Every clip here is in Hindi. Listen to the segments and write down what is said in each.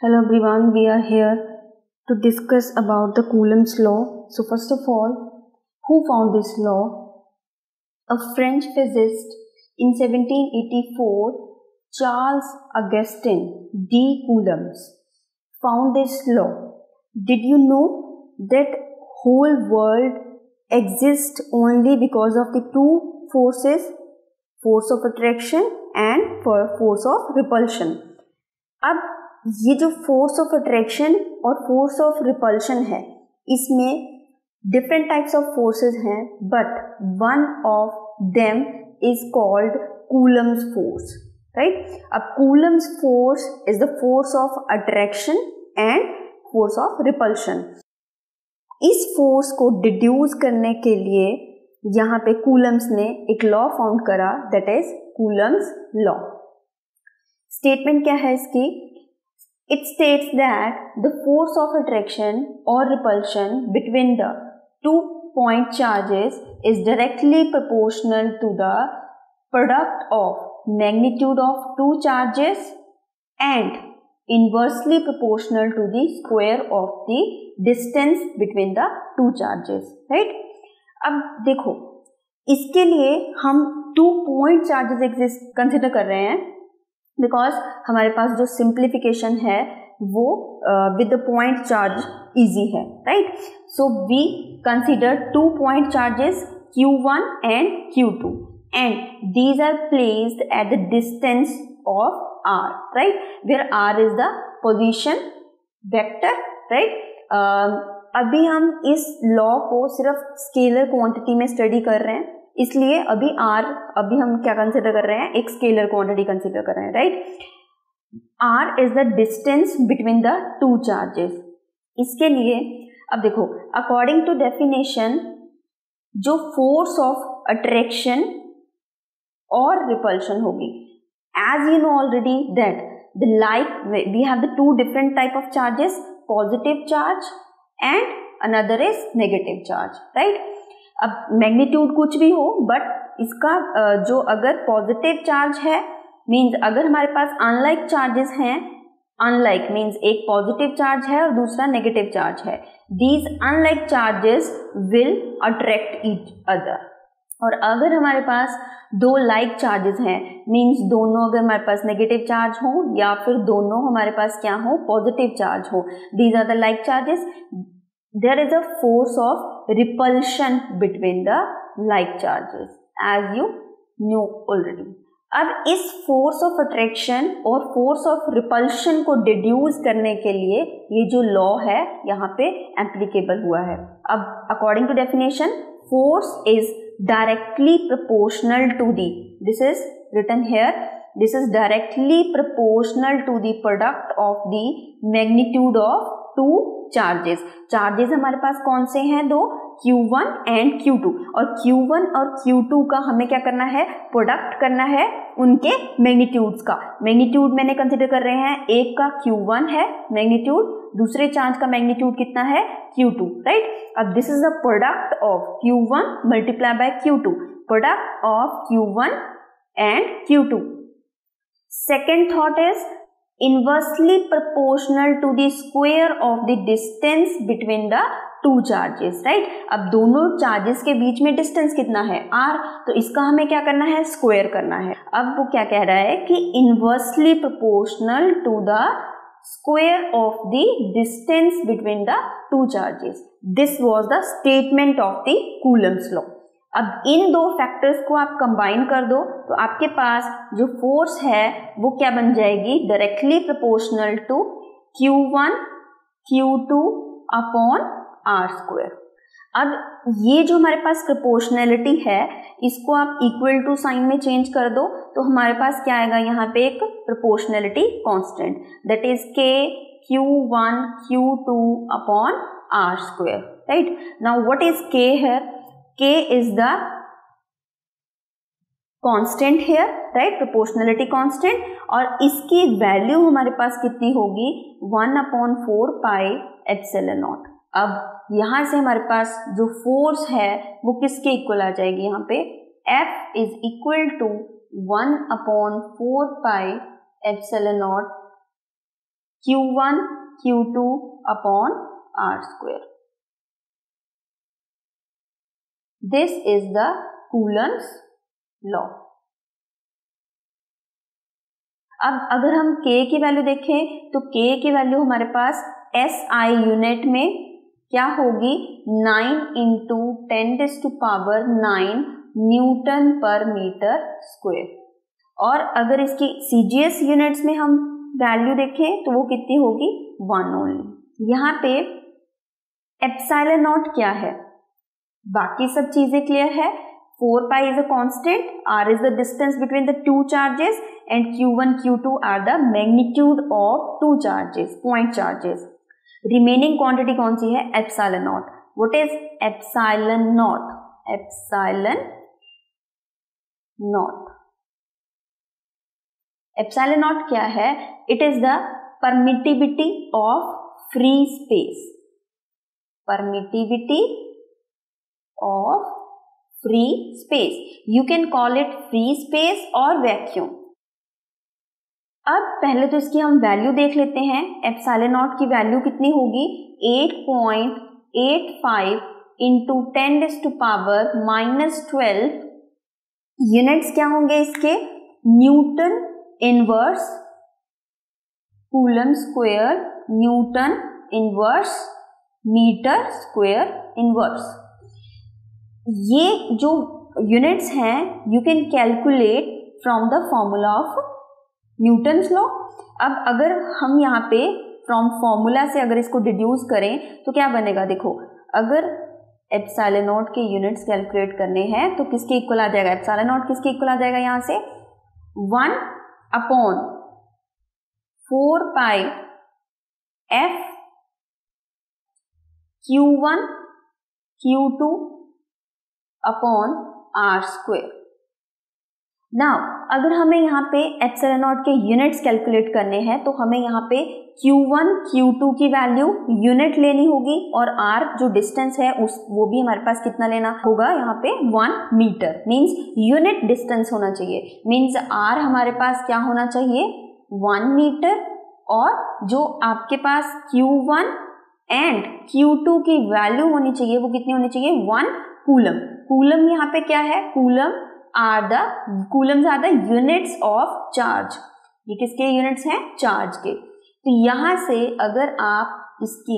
Hello everyone, we are here to discuss about the Coulomb's law. So first of all, who found this law? A French physicist in 1784, Charles Augustin de Coulomb, found this law. Did you know that whole world exists only because of the two forces, force of attraction and force of repulsion? अब ये जो फोर्स ऑफ अट्रैक्शन और फोर्स ऑफ रिपल्शन है, इसमें डिफरेंट टाइप्स ऑफ फोर्सेस हैं, but one of them is called Coulomb's force, right? अब Coulomb's force is the force of attraction and force of repulsion. इस फोर्स को डिड्यूस करने के लिए यहाँ पे कूलम्स ने एक लॉ फाउंड करा, that is Coulomb's law. Statement क्या है इसकी? It states that the force of attraction or repulsion between the 2 point charges is directly proportional to the product of magnitude of two charges and inversely proportional to the square of the distance between the two charges, right? अब देखो, इसके लिए हम 2 point charges exist कंसिडर कर रहे हैं, बिकॉज हमारे पास जो सिंप्लीफिकेशन है वो with the point charge easy है, right? So we consider 2 point charges Q1 and Q2 and these are placed at the distance of R, right? Where R is the position vector, right? अभी हम इस लॉ को सिर्फ स्केलर क्वांटिटी में स्टडी कर रहे हैं, इसलिए अभी हम क्या कंसिडर कर रहे हैं? एक स्केलर क्वांटिटी कंसिडर कर रहे हैं, right? R is the distance between the two charges. इसके लिए अब देखो, अकॉर्डिंग टू डेफिनेशन, जो फोर्स ऑफ अट्रैक्शन और रिपल्शन होगी, as you know already that the like we have the 2 different type of charges, positive charge and another is negative charge, right? अब मैग्नीट्यूड कुछ भी हो, बट इसका जो अगर पॉजिटिव चार्ज है, मींस अगर हमारे पास अनलाइक चार्जेस हैं, अनलाइक मींस एक पॉजिटिव चार्ज है और दूसरा नेगेटिव चार्ज है, these unlike charges will attract each other. और अगर हमारे पास 2 लाइक चार्जेस हैं, मींस दोनों अगर हमारे पास नेगेटिव चार्ज हो या फिर दोनों हमारे पास क्या हो, पॉजिटिव चार्ज हो, these are the like charges, there is a force of repulsion between the like charges, as you knew already. अब इस force of attraction और force of repulsion को deduce करने के लिए ये जो law है यहाँ पे applicable हुआ है. अब according to definition, force is directly proportional to the, this is written here, this is directly proportional to the product of the magnitude of two charges. Charges हमारे पास कौन से हैं? 2, Q1 एंड Q2. और Q1 और Q2 का हमें क्या करना है? प्रोडक्ट करना है उनके मैग्नीट्यूड्स का. मैग्नीट्यूड मैंने कंसिडर कर रहे हैं, एक का Q1 है मैग्नीट्यूड, दूसरे चार्ज का मैग्नीट्यूड कितना है? Q2, right? अब this is the product of Q1 multiply by Q2, product of Q1 and Q2. Second thought is inversely proportional to the square of the distance between the two charges, right? अब दोनों चार्जेस के बीच में डिस्टेंस कितना है? R. तो इसका हमें क्या करना है? स्क्वायर करना है. अब वो क्या कह रहा है कि inversely proportional to the square of the distance between the two charges. This was the statement of the Coulomb's law. अब इन 2 फैक्टर्स को आप कंबाइन कर दो तो आपके पास जो फोर्स है वो क्या बन जाएगी? Directly proportional to Q1 Q2 upon R square. अब ये जो हमारे पास प्रोपोर्शनैलिटी है, इसको आप इक्वल टू साइन में चेंज कर दो तो हमारे पास क्या आएगा? यहाँ पे एक proportionality constant, that is K Q1 Q2 upon R square, right? Now what is K here? K is the constant here, right? Proportionality constant. और इसकी वैल्यू हमारे पास कितनी होगी? 1/4 पाई एप्सिलॉन नॉट. अब यहाँ से हमारे पास जो फोर्स है वो किसके इक्वल आ जाएगी? यहाँ पे F is equal to 1/4 pi epsilon naught Q1 Q2 upon R square. This is the Coulomb's law. अब अगर हम K की वैल्यू देखें तो K की वैल्यू हमारे पास SI यूनिट में क्या होगी 9 इंटू 10⁻⁹ न्यूटन पर मीटर स्क्वायर, और अगर इसकी CGS यूनिट्स में हम वैल्यू देखें तो वो कितनी होगी 1 ओनली। यहाँ पे एप्सिलॉन नॉट क्या है, बाकी सब चीजें क्लियर है। 4 pi is a constant, r is the distance between the two charges and q1 q2 are the magnitude of two charges, point charges. Remaining quantity कौन सी है epsilon not. What is epsilon not? Epsilon not, epsilon not क्या है? It is the permittivity of free space, permittivity of free space. You can call it free space और वैक्यूम। अब पहले तो इसकी हम वैल्यू देख लेते हैं। एप्सिलॉन नॉट की वैल्यू कितनी होगी 8.85 इंटू 10⁻⁻12। यूनिट्स क्या होंगे इसके newton inverse coulomb square, newton inverse metre square inverse. ये जो यूनिट्स हैं you can calculate from the formula of Newton's law. अब अगर हम यहाँ पे फ्रॉम फॉर्मूला से अगर इसको डिड्यूस करें तो क्या बनेगा, देखो अगर एप्सिलॉन नॉट के यूनिट्स कैलकुलेट करने हैं तो किसके इक्वल आ जाएगा, एप्सिलॉन नॉट किसके इक्वल आ जाएगा यहाँ से 1/4 पाई f Q1 Q2 upon R square. Now अगर हमें यहाँ पे एप्सिलॉन नॉट के यूनिट्स कैलकुलेट करने हैं तो हमें यहाँ पे Q1 Q2 की वैल्यू यूनिट लेनी होगी और R जो डिस्टेंस है उस वो भी हमारे पास कितना लेना होगा यहाँ पे 1 मीटर, मींस यूनिट डिस्टेंस होना चाहिए। मींस R हमारे पास क्या होना चाहिए 1 मीटर, और जो आपके पास Q1 एंड Q2 की वैल्यू होनी चाहिए वो कितनी होनी चाहिए 1 कूलम। कूलम यहाँ पे क्या है, coulombs are the units of charge. ये किसके यूनिट्स हैं, चार्ज के। तो यहाँ से अगर आप इसकी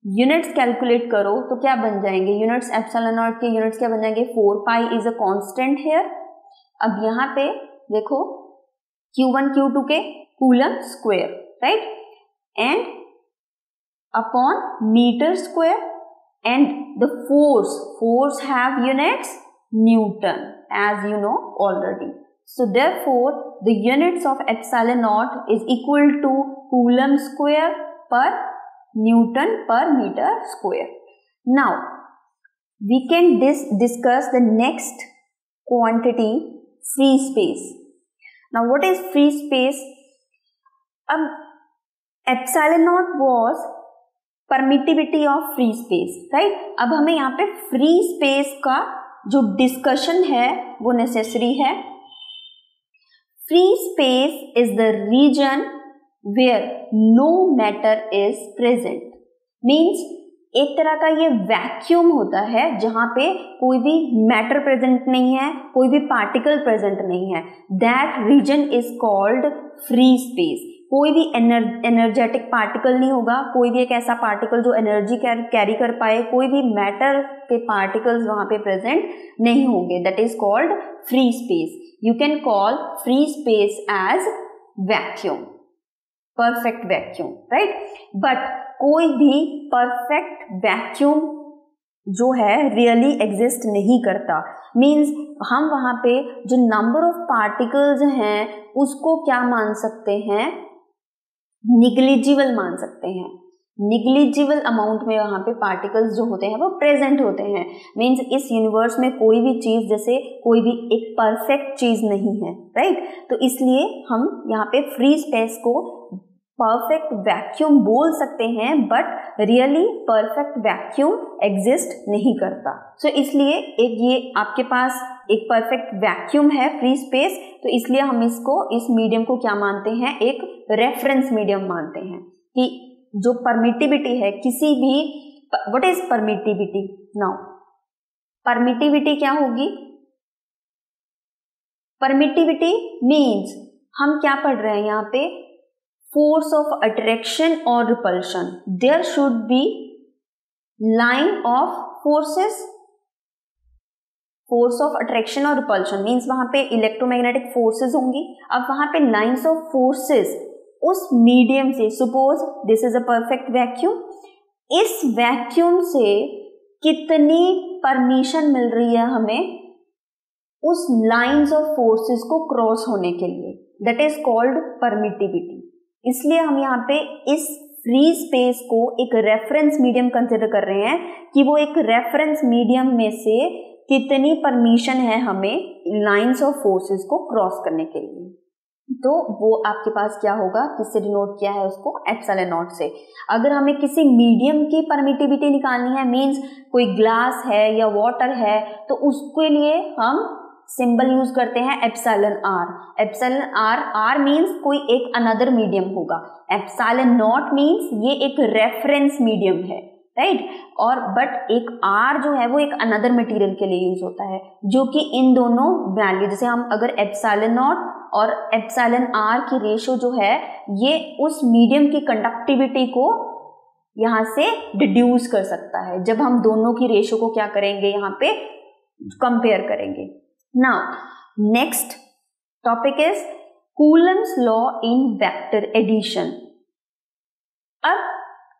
यूनिट्स कैलकुलेट करो तो क्या बन जाएंगे यूनिट्स, एप्सिलॉन नॉट के यूनिट्स क्या बन जाएंगे 4 pi is a constant here. अब यहाँ पे देखो Q1 Q2 के coulomb square, right, and upon metre square, and the force have units Newton, as you know already. So therefore the units of epsilon naught is equal to coulomb square per Newton per meter square. Now we can discuss the next quantity, free space. Now what is free space? Epsilon naught was permittivity of free space, right. अब हमें यहाँ पे फ्री स्पेस का जो डिस्कशन है वो नेसेसरी है। Free space is the region where no matter is present, means एक तरह का ये वैक्यूम होता है जहां पे कोई भी मैटर प्रेजेंट नहीं है, कोई भी पार्टिकल प्रेजेंट नहीं है। That region is called free space. कोई भी एनर्जेटिक पार्टिकल नहीं होगा, कोई भी एक ऐसा पार्टिकल जो एनर्जी कैरी कर पाए, कोई भी मैटर के पार्टिकल्स वहां पे प्रेजेंट नहीं होंगे। That is called free space. You can call free space as vacuum, perfect vacuum, right. But कोई भी परफेक्ट वैक्यूम जो है रियली एग्जिस्ट नहीं करता। मीन्स हम वहां पे जो नंबर ऑफ पार्टिकल्स हैं उसको क्या मान सकते हैं, निग्लिजिबल मान सकते हैं। निग्लिजिबल अमाउंट में वहां पे पार्टिकल्स जो होते हैं वो प्रेजेंट होते हैं। मीन्स इस यूनिवर्स में कोई भी चीज, जैसे कोई भी एक परफेक्ट चीज नहीं है, राइट। तो इसलिए हम यहाँ पे फ्री स्पेस को परफेक्ट वैक्यूम बोल सकते हैं, but really perfect vacuum exist नहीं करता। सो इसलिए एक ये आपके पास एक परफेक्ट वैक्यूम है, फ्री स्पेस, तो इसलिए हम इसको, इस मीडियम को क्या मानते हैं, एक रेफरेंस मीडियम मानते हैं कि जो परमिटिविटी है किसी भी, what is permittivity now, permittivity क्या होगी, परमिटिविटी मीन्स हम क्या पढ़ रहे हैं यहाँ पे, फोर्स ऑफ अट्रैक्शन और repulsion, there should be line of forces, force of attraction और रिपल्शन मीन्स वहां पे इलेक्ट्रोमैग्नेटिक फोर्सेस होंगी। अब वहां पे लाइंस ऑफ फोर्सेस उस मीडियम से, suppose this is a perfect vacuum, इस वैक्यूम से कितनी परमिशन मिल रही है हमें उस लाइंस ऑफ फोर्सेस को क्रॉस होने के लिए, दैट इज कॉल्ड परमिटिविटी। इसलिए हम यहाँ पे इस फ्री स्पेस को एक रेफरेंस मीडियम कंसिडर कर रहे हैं कि वो एक रेफरेंस मीडियम में से कितनी परमिशन है हमें लाइंस ऑफ फोर्सेस को क्रॉस करने के लिए। तो वो आपके पास क्या होगा, किससे डिनोट किया है उसको, एप्सिलॉन नॉट से। अगर हमें किसी मीडियम की परमिटिविटी निकालनी है, मींस कोई ग्लास है या वाटर है, तो उसके लिए हम सिंबल यूज करते हैं epsilon R. Epsilon R, R means कोई एक अनदर मीडियम होगा, एप्सिलॉन नॉट मींस ये एक रेफरेंस मीडियम है, राइट। और बट एक आर जो है वो एक अनदर मटेरियल के लिए यूज होता है, जो कि इन दोनों वैल्यू, जैसे हम अगर एप्सिलॉन नॉट और एप्सिलॉन आर की रेशो जो है ये उस मीडियम की कंडक्टिविटी को यहाँ से डिड्यूस कर सकता है, जब हम दोनों की रेशो को क्या करेंगे, यहाँ पे कंपेयर करेंगे। Now next topic is Coulomb's law in vector addition. अब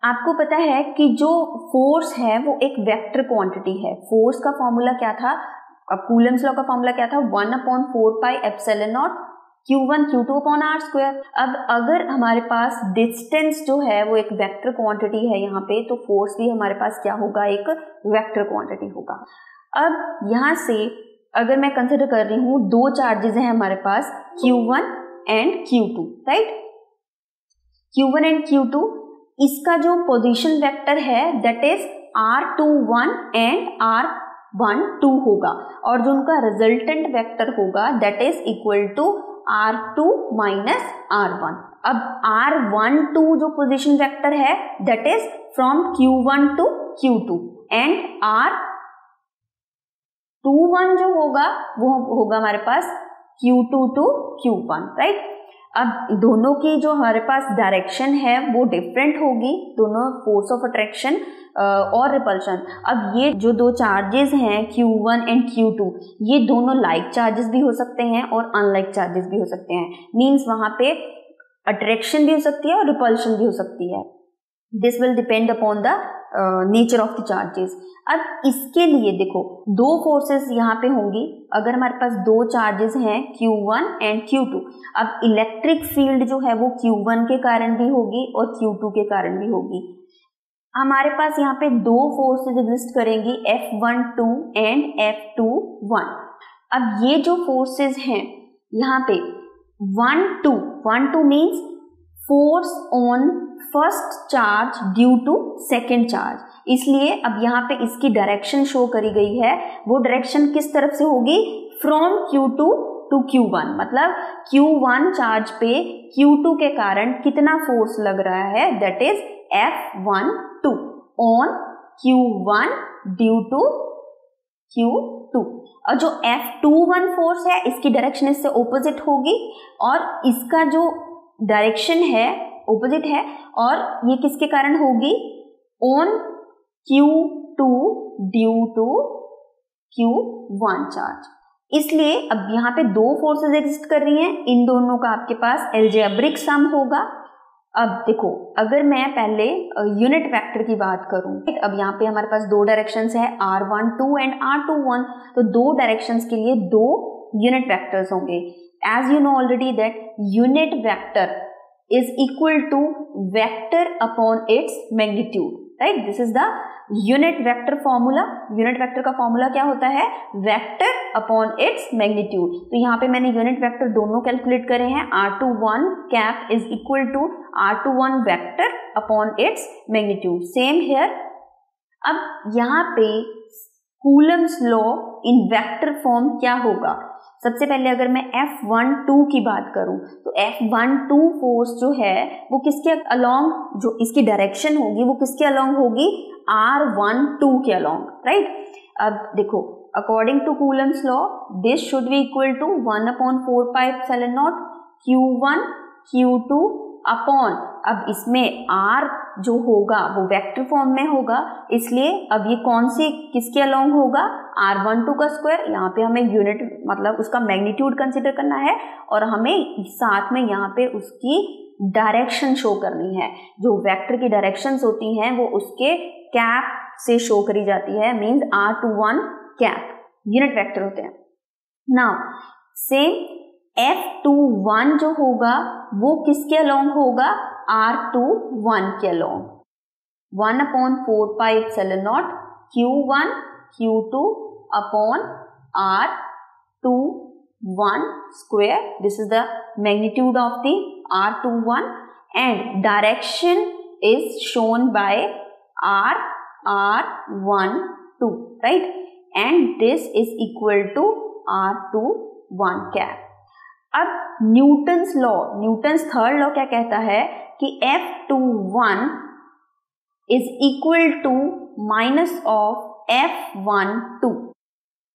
आपको पता है कि जो फोर्स है वो एक वेक्टर क्वांटिटी है। फोर्स का फॉर्मूला क्या था, अब कूलम्स लॉ का फॉर्मूला क्या था, 1/4 pi epsilon naught Q1 Q2 upon R square. अब अगर हमारे पास डिस्टेंस जो है वो एक वेक्टर क्वांटिटी है यहाँ पे, तो फोर्स भी हमारे पास क्या होगा, एक वेक्टर क्वांटिटी होगा। अब यहाँ से अगर मैं कंसिडर कर रही हूँ दो चार्जेस हैं हमारे पास, Q1 and Q2, right. Q1 and Q2, इसका जो पोजीशन वेक्टर है that is R21 and R12 होगा, और जो उनका रिजल्टेंट वेक्टर होगा that is equal to R2 minus R1। अब R12 जो पोजीशन वेक्टर है that is from Q1 to Q2 and R21 जो होगा वो होगा हमारे पास Q2 टू Q1, राइट। अब दोनों की जो हमारे पास डायरेक्शन है वो डिफरेंट होगी, दोनों फोर्स ऑफ अट्रैक्शन और रिपल्शन। अब ये जो दो चार्जेस हैं Q1 एंड Q2, ये दोनों लाइक चार्जेस भी हो सकते हैं और अनलाइक चार्जेस भी हो सकते हैं, मींस वहां पे अट्रैक्शन भी हो सकती है और रिपल्शन भी हो सकती है। This will depend upon the nature of the charges. अब इसके लिए देखो दो फोर्सेस यहाँ पे होंगी, अगर हमारे पास दो चार्जेस हैं Q1 एंड Q2, अब इलेक्ट्रिक फील्ड जो है वो Q1 के कारण भी होगी और Q2 के कारण भी होगी। हमारे पास यहाँ पे दो फोर्सेस एग्जिस्ट करेंगी, F12 एंड F21। अब ये जो फोर्सेस हैं यहाँ पे 1-2 means force on first charge due to second charge, इसलिए अब यहाँ पे इसकी डायरेक्शन शो करी गई है, वो डायरेक्शन किस तरफ से होगी, फ्रॉम Q2 टू Q1, मतलब Q1 चार्ज पे Q2 के कारण कितना फोर्स लग रहा है that is F12 on Q1 due to Q2। और जो F21 फोर्स है इसकी डायरेक्शन इससे ऑपोजिट होगी और इसका जो डायरेक्शन है ऑपोजिट है, और ये किसके कारण होगी, on Q2 due to Q1 charge. इसलिए अब यहाँ पे दो फोर्सेस एग्जिस्ट कर रही हैं, इन दोनों का आपके पास अलजेब्रिक सम होगा। अब देखो अगर मैं पहले यूनिट वेक्टर की बात करूं, अब यहाँ पे हमारे पास दो डायरेक्शंस है R12 एंड R21, तो दो डायरेक्शंस के लिए दो यूनिट वेक्टर्स होंगे। As you know already that unit vector is equal to vector upon its magnitude, right? This is the unit vector formula. unit vector का फॉर्मूला क्या होता है, vector upon its magnitude। तो यहाँ पे मैंने unit vector दोनों कैलकुलेट करे हैं, R21 cap is equal to R21 vector upon its magnitude, same here। अब यहाँ पे Coulomb's law in vector form क्या होगा। सबसे पहले अगर मैं F12 की बात करूं तो F12 फोर्स जो है वो किसके अलोंग, जो इसकी डायरेक्शन होगी वो किसके अलोंग होगी, R12 के अलोंग, राइट। अब देखो according to Coulomb's law this should be equal to 1/4 pi epsilon naught Q1 Q2 upon, अब इसमें R जो होगा वो वेक्टर फॉर्म में होगा, इसलिए अब ये कौन से किसके अलोंग होगा, R12 का स्क्वायर। यहाँ पे हमें यूनिट मतलब उसका मैग्नीट्यूड कंसिडर करना है और हमें साथ में यहाँ पे उसकी डायरेक्शन शो करनी है। जो वेक्टर की डायरेक्शंस होती हैं वो उसके कैप से शो करी जाती है, means R21 cap unit vector होते हैं। नाउ सेम F21 जो होगा वो किसके अलोंग होगा, R21 के along, 1/4 pi epsilon naught Q1 Q2 upon R21 square. This is the magnitude of the R21 and direction is shown by R12, right? And this is equal to R21 cap. अब Newton's law, Newton's third law क्या कहता है कि F21 is equal to minus of F12,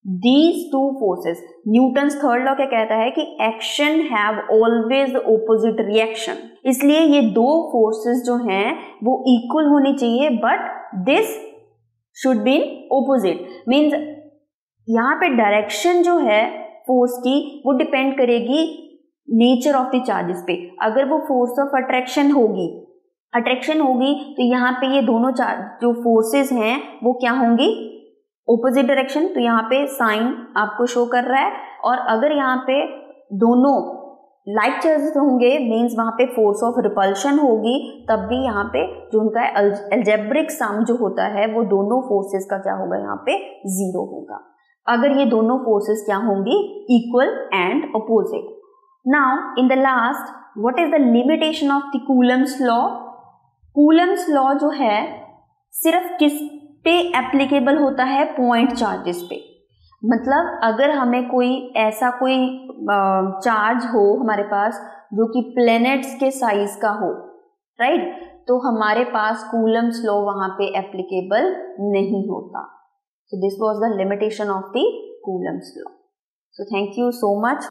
these two forces. Newton's third law क्या कहता है कि action have always opposite reaction, इसलिए ये दो फोर्सेस जो हैं वो इक्वल होनी चाहिए, but this should B opposite, means यहाँ पे डायरेक्शन जो है फोर्स की वो डिपेंड करेगी नेचर ऑफ द चार्जेस पे। अगर वो फोर्स ऑफ अट्रैक्शन होगी तो यहाँ पे ये दोनों जो फोर्सेस हैं वो क्या होंगी, ऑपोजिट डायरेक्शन, तो यहाँ पे साइन आपको शो कर रहा है। और अगर यहाँ पे दोनों लाइक चार्जेस होंगे मीन्स वहाँ पे फोर्स ऑफ रिपल्शन होगी, तब भी यहाँ पे जो उनका अलजेब्रिक सम जो होता है वो दोनों फोर्सेस का क्या होगा, यहाँ पे 0 होगा अगर ये दोनों फोर्सेस क्या होंगी, equal and opposite. Now in the last what is the limitation of the Coulomb's law. Coulomb's law जो है सिर्फ किस पे एप्लीकेबल होता है, पॉइंट चार्जेस पे। मतलब अगर हमें कोई ऐसा कोई चार्ज हो हमारे पास जो कि प्लैनेट्स के साइज का हो, राइट, तो हमारे पास कूलम्स लॉ वहां पे एप्लीकेबल नहीं होता। So this was the limitation of the Coulomb's law. So thank you so much.